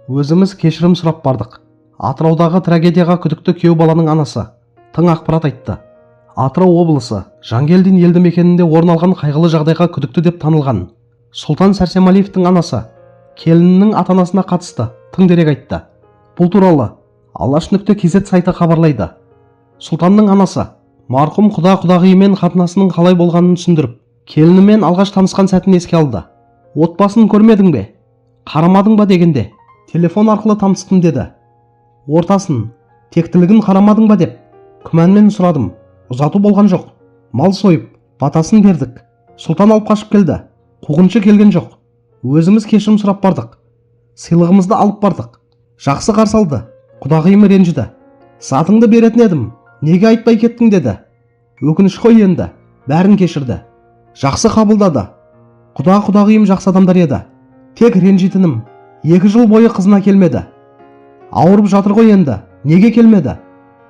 Өзіміз кешірім сұрап бардық. Атыраудағы трагедияға күдікті күйеу баланың анасы тың ақпарат айтты. Атырау облысы Жангелдин елді мекенінде орын алған қайғылы жағдайға күдікті деп танылған Сұлтан Сәрсемалиевтің анасы келінінің ата-анасына қатысты тың дерек айтты. Бұл туралы Алаш.kz сайты хабарлайды. Сұлтанның анасы марқұм құда-құдағиымен қатынасының қалай болғанын түсіндіріп, келінімен алғаш танысқан сәтін еске алды. Отбасын көрмедің бе? Қарамадың ба дегенде, телефон арқылы таныстым деді. Ортасын, тектілігін қарамадың ба деп, күмәнмен сұрадым. Ұзату болған жоқ. Мал сойып, батасын бердік. Сұлтан алып қашып келді. Қуғыншы келген жоқ. Өзіміз кешірім сұрап бардық. Сыйлығымызды алып бардық. Жақсы қарсы алды. Құдағиым ренжіді. Затыңды беретін едім. Неге айтпай кеттің деді. Өкініш қой енді. Бәрін кешірді. Жақсы қабылдады. Құдағиым жақсы адамдар еді. Тек ренжитінім, 2 жыл бойы қызына келмеді. Ауырып жатыр ғой енді. Неге келмеді?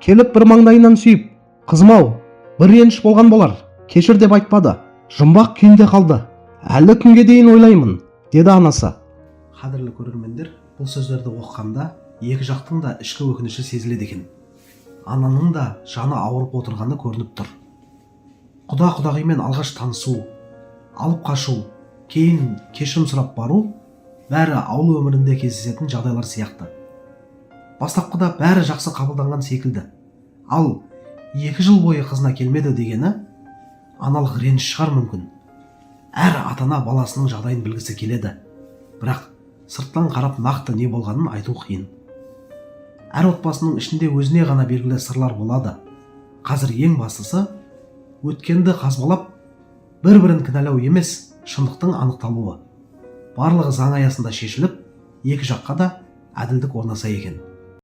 Келіп бір маңдайынан сүйіп, қызым-ау, бір реніш болған болар. Кешір деп айтпады. Жұмбақ күйінде қалды. Әлі күнге дейін ойлаймын, деді анасы. Қадірлі көрермендер, бұл сөздерді оқығанда екі жақтың да ішкі өкініші сезіледі екен. Ананың да жаны ауырып отырғаны көрініп тұр. Құдағимен алғаш танысу, алып қашу, кейін кешірім сұрап бару, бәрі ауыл өмірінде кездесетін жағдайлар сияқты. Бастапқыда бәрі жақсы қабылданған секілді. Ал 2 жыл бойы қызына келмеді дегені аналық реніш шығар мүмкін. Әр ата-ана баласының жағдайын білгісі келеді. Бірақ сырттан қарап нақты не болғанын айту қиын. Әр отбасының ішінде өзіне ғана белгілі сырлар болады. Қазір ең бастысы өткенді қазбалап, бір-бірін кінәлау емес, шындықтың анықталуы. Барлығы заң аясында шешіліп, екі жаққа да әділдік орнаса екен.